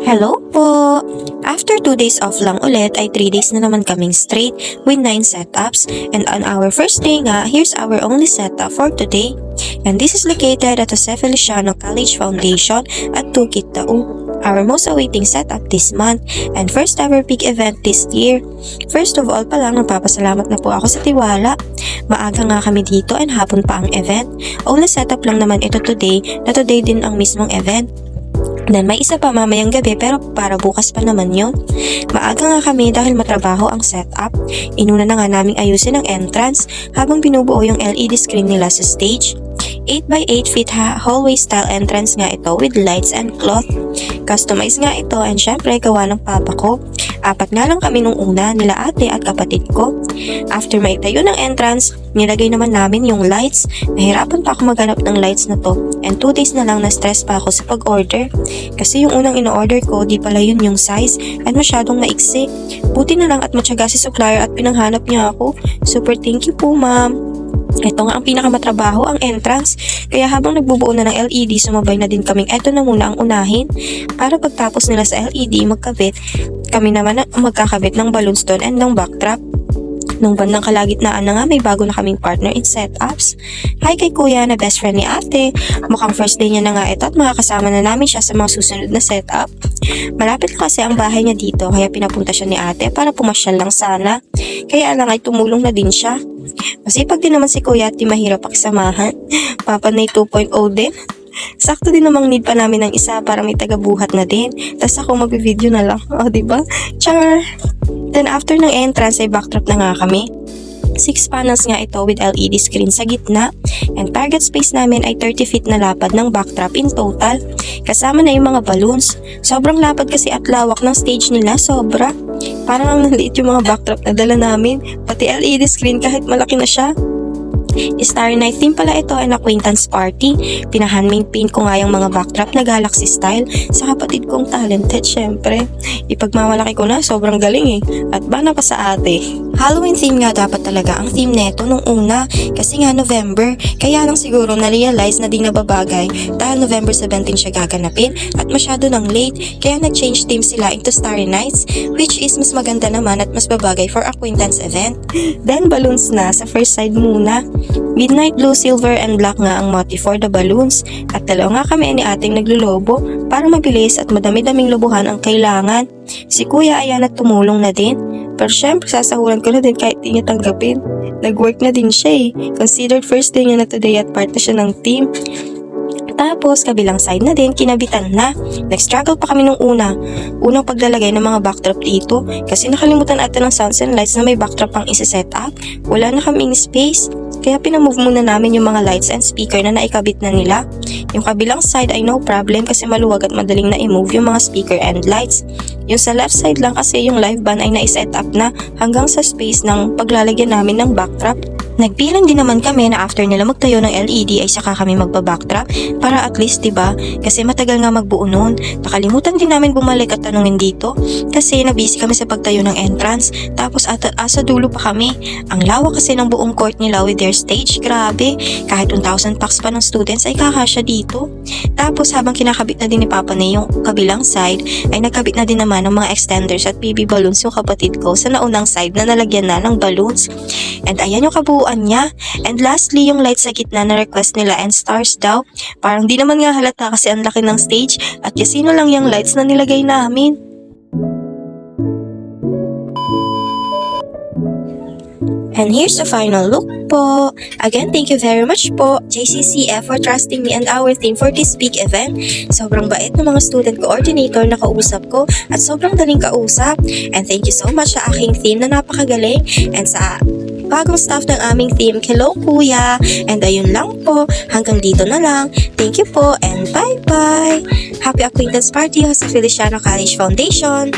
Hello po! After 2 days off lang ulit ay 3 days na naman kaming straight with 9 setups, and on our first day nga, here's our only setup for today. And this is located at Jose Feliciano College Foundation at Tukit Tau, our most awaiting setup this month and first ever big event this year. First of all pa lang, nagpapasalamat na po ako sa tiwala. Maaga nga kami dito and hapon pa ang event. Only setup lang naman ito today na today din ang mismong event. Then may isa pa mamayang gabi pero para bukas pa naman yun. Maaga nga kami dahil matrabaho ang setup. Inuna na nga naming ayusin ang entrance habang binubuo yung LED screen nila sa stage. 8x8 feet hallway style entrance nga ito with lights and cloth. Customized nga ito and syempre gawa ng papa ko. 4 nga lang kami nung una, nila ate at kapatid ko. After maitayo ng entrance, nilagay naman namin yung lights. Nahirapan pa ako maghanap ng lights na to and 2 days na lang na-stress pa ako sa pag-order. Kasi yung unang ino-order ko, di pala yun yung size at masyadong maiksi. Buti na lang at matyaga si supplier at pinanghanap niya ako. Super thank you po ma'am. Ito nga ang pinakamatrabaho, ang entrance. Kaya habang nagbubuo na ng LED, sumabay na din kaming eto na muna ang unahin. Para pagtapos nila sa LED magkabit, kami naman ang magkakabit ng balloons doon and ng backdrop. Nung bandang kalagitnaan na nga, may bago na kaming partner in setups. Hi kay kuya na best friend ni ate. Mukhang first day niya na nga ito at makakasama na namin siya sa mga susunod na setup. Malapit kasi ang bahay niya dito kaya pinapunta siya ni ate para pumasyal lang sana. Kaya lang ay tumulong na din siya. Masipag din naman si kuya at di mahirap pakisamahan. Papanay 2.0 din. Sakto din namang need pa namin ng isa para may tagabuhat na din. Tas ako mag-video na lang. O, diba? Char! Then after ng entrance ay backdrop na nga kami. 6 panels nga ito with LED screen sa gitna and target space namin ay 30 feet na lapad ng backdrop in total. Kasama na yung mga balloons. Sobrang lapad kasi at lawak ng stage nila, sobra. Parang ang naliit yung mga backdrop na dala namin. Pati LED screen kahit malaki na siya. Starry Night theme pala ito and acquaintance party. Pinahandmade paint ko nga yung mga backdrop na galaxy style sa kapatid kong talented syempre. Ipagmamalaki ko na, sobrang galing eh. At bana pa sa ate. Halloween theme nga dapat talaga ang theme neto nung una kasi nga November. Kaya lang siguro na-realize na di nababagay dahil November 17 siya gaganapin at masyado nang late. Kaya nag-change theme sila into Starry Nights which is mas maganda naman at mas babagay for acquaintance event. Then balloons na sa first side muna. Midnight blue, silver, and black nga ang motif for the balloons. At dalawa nga kami ni ating naglulobo para mabilis at madami-daming lobohan ang kailangan. Si kuya ayan at tumulong na din. Pero syempre sasahuran ko na din kahit di niya tanggapin. Nag-work na din siya eh. Considered first day niya na today at part na siya ng team. Tapos, kabilang side na din, kinabitan na. Nag-struggle pa kami nung unang paglalagay ng mga backdrop dito kasi nakalimutan natin ng sounds and lights na may backdrop pang isa-set up. Wala na kaming space. Kaya pinamove muna namin yung mga lights and speaker na naikabit na nila. Yung kabilang side ay no problem kasi maluwag at madaling na i-move yung mga speaker and lights. Yung sa left side lang kasi yung live band ay nai-set up na hanggang sa space ng paglalagyan namin ng backdrop. Nagbilang din naman kami na after nila magtayo ng LED ay saka kami magba-backdrop para at least diba kasi matagal nga magbuo noon. Nakalimutan din namin bumalik at tanungin dito kasi nabisi kami sa pagtayo ng entrance tapos asa dulo pa kami. Ang lawak kasi ng buong court nila with their stage, grabe. Kahit 1,000 packs pa ng students ay kakasya dito. Tapos habang kinakabit na din ni Papa na yung kabilang side ay nagkabit na din naman ng mga extenders at BB balloons yung kapatid ko sa naunang side na nalagyan na ng balloons. And ayan yung kabuuan niya. And lastly, yung lights sa gitna na request nila and stars daw. Parang di naman nga halata kasi ang laki ng stage at kasino lang yung lights na nilagay namin. And here's the final look po. Again, thank you very much po JCCF for trusting me and our team for this big event. Sobrang bait ng mga student coordinator na kausap ko at sobrang daling kausap. And thank you so much sa aking team na napakagaling and sa bagong staff ng aming team. Hello kuya! And ayun lang po. Hanggang dito na lang. Thank you po and bye-bye! Happy Acquaintance Party sa Feliciano College Foundation!